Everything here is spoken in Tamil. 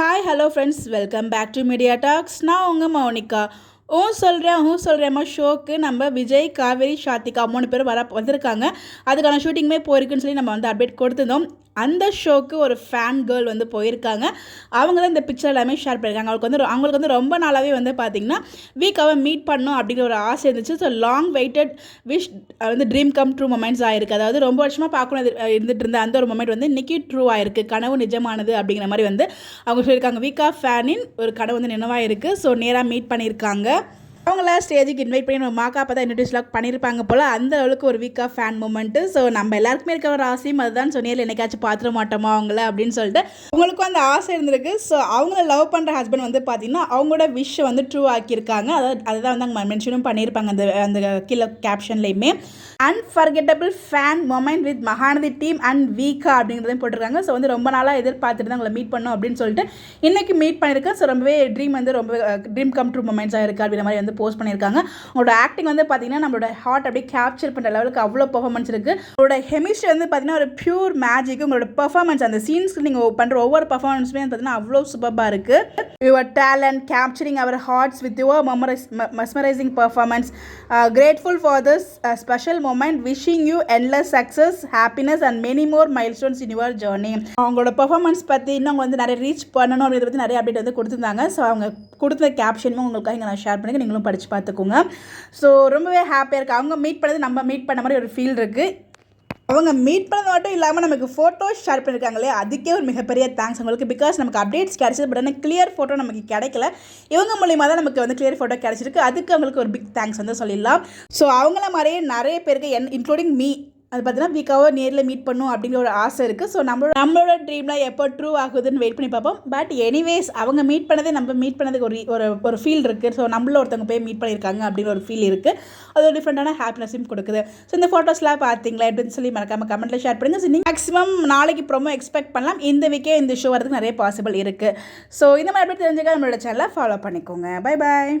Hi hello friends, welcome back to media talks. நான் உங்கள் மௌனிகா. சொல்கிறேம்மா ஷோக்கு நம்ம விஜய், காவேரி, சாத்திகா 3 பேர் வந்திருக்காங்க. அதுக்கான ஷூட்டிங்குமே போயிருக்குன்னு சொல்லி நம்ம அப்டேட் கொடுத்துருந்தோம். அந்த ஷோக்கு ஒரு ஃபேன் கேர்ள் போயிருக்காங்க. அவங்க தான் இந்த பிக்சர் எல்லாமே ஷேர் பண்ணியிருக்காங்க. அவங்களுக்கு ரொம்ப நாளாகவே பார்த்திங்கன்னா வீக்காவை மீட் பண்ணணும் அப்படிங்கிற ஒரு ஆசை இருந்துச்சு. So long waited wish dream come true moments ஆயிருக்கு. அதாவது ரொம்ப வருஷமாக பார்க்கணும் இருந்துட்டு இருந்த அந்த ஒரு மொமெண்ட் இன்றைக்கி ட்ரூ ஆயிருக்கு. கனவு நிஜமானது அப்படிங்கிற மாதிரி அவங்க சொல்லியிருக்காங்க. வீக்கா ஃபேனின் ஒரு கனவு நினைவாயிருக்கு. ஸோ நேராக மீட் பண்ணியிருக்காங்க. அவங்கள ஸ்டேஜுக்கு இன்வைட் பண்ணி நம்ம மாக்காப்பா தான் இன்ட்ரடியூஸ்லாம் பண்ணியிருப்பாங்க போல். அந்த அளவுக்கு ஒரு வீக்காக ஃபேன் மூமெண்ட்டு. ஸோ நம்ம எல்லாருக்குமே இருக்க ஒரு ஆசையும் அதுதான். சொன்னியில் என்னைக்காச்சும் பார்த்துட மாட்டோமா அவங்கள அப்படின்னு சொல்லிட்டு அவங்களுக்கும் அந்த ஆசை இருந்திருக்கு. ஸோ அவங்கள லவ் பண்ணுற ஹஸ்பண்ட் பார்த்திங்கன்னா அவங்களோட விஷ் ட்ரூ ஆக்கியிருக்காங்க. அதுதான் அவங்க மென்ஷனும் பண்ணியிருப்பாங்க அந்த கீழே கேப்ஷன்லேயுமே. Unforgettable fan moment with Mahanati team and வீக்கா அப்படிங்கிறதையும் போட்டிருக்காங்க. ஸோ ரொம்ப நாளாக எதிர்பார்த்துட்டு தான் உங்களை மீட் பண்ணோம் அப்படின்னு சொல்லிட்டு இன்றைக்கி மீட் பண்ணியிருக்கேன். ஸோ ரொம்பவே ட்ரீம் ரொம்ப ட்ரீம் கம் ட்ரூ மொமெண்ட்ஸாக இருக்குது அப்படிங்கிற மாதிரி போஸ்ட் பண்ணியிருக்காங்க. உங்களோட ஆக்டிங் பார்த்தீங்கன்னா நம்மளோட ஹார்ட் அப்படியே கேப்சர் பண்ணுற லெவலுக்கு அவ்வளோ பெர்ஃபார்மன்ஸ் இருக்குது. உங்களோட கெமிஸ்ட்ரி பார்த்தீங்கன்னா ஒரு பியூர் மேஜிக். உங்களோட பெர்ஃபார்மன்ஸ் அந்த சீன்ஸ்க்கு நீங்கள் பண்ணுற ஒவ்வொரு பெர்ஃபார்மன்ஸுமே பார்த்தீங்கன்னா அவ்வளோ சூப்பராக இருக்குது. Your talent capturing our hearts with your mesmerizing performance. Grateful for this special moment. Wishing you endless success, happiness and many more milestones in your journey. அவங்களோட பெர்ஃபார்மன்ஸ் பற்றி இன்னும் அவங்க நிறைய ரீச் பண்ணணும் அப்படின்றத பற்றி நிறைய அப்டேட் கொடுத்துருந்தாங்க. ஸோ அவங்க கொடுத்த கேப்ஷனும் உங்களுக்காக இங்கே நான் ஷேர் பண்ணி நீங்களும் படித்து பார்த்துக்கோங்க. ஸோ ரொம்பவே ஹாப்பியாக இருக்குது. அவங்க மீட் பண்ணது நம்ம மீட் பண்ண மாதிரி ஒரு ஃபீல் இருக்குது. அவங்க மீட் பண்ணது மட்டும் இல்லாமல் நமக்கு ஃபோட்டோஸ் ஷேர் பண்ணியிருக்காங்களே, அதுக்கே ஒரு மிகப்பெரிய தேங்க்ஸ் உங்களுக்கு. பிகாஸ் நமக்கு அப்டேட்ஸ் கிடச்சிது, பட் ஆனால் கிளியர் ஃபோட்டோ நமக்கு கிடைக்கல. இவங்க மூலியமாக தான் நமக்கு கிளியர் ஃபோட்டோ கிடச்சிருக்கு. அதுக்கு அவங்களுக்கு ஒரு பிக் தேங்க்ஸ் சொல்லிடலாம். ஸோ அவங்கள மாதிரியே நிறைய பேருக்கு இன்க்ளூடிங் மீ அது பார்த்தீங்கன்னா வீக்காவை நேரில் மீட் பண்ணும் அப்படிங்கிற ஒரு ஆசை இருக்குது. ஸோ நம்மளோட ட்ரீம்லாம் எப்போ ட்ரூ ஆகுதுன்னு வெயிட் பண்ணி பார்ப்போம். பட் எனிவேஸ் அவங்க மீட் பண்ணதே நம்ம மீட் பண்ணதுக்கு ஒரு ஃபீல் இருக்குது. ஸோ நம்மள ஒருத்தவங்க போய் மீட் பண்ணியிருக்காங்க அப்படின்னு ஒரு ஃபீல் இருக்குது. அது ஒரு டிஃப்ரெண்ட்டான ஹாப்பினஸையும் கொடுக்குது. ஸோ இந்த ஃபோட்டோஸ்லாம் பார்த்தீங்களா எப்படின்னு சொல்லி மறக்காமல் கமெண்ட்டில் ஷேர் பண்ணுங்கள். ஸோ நீங்கள் மேக்ஸிமம் நாளைக்கு ப்ரோமோ எக்ஸ்பெக்ட் பண்ணலாம். இந்த வீக்கே இந்த ஷோ வரதுக்கு நிறைய பாசிபிள் இருக்குது. ஸோ இந்த மாதிரி எப்படி தெரிஞ்சுக்க நம்மளோட சேனலை ஃபாலோ பண்ணிக்கோங்க. Bye bye.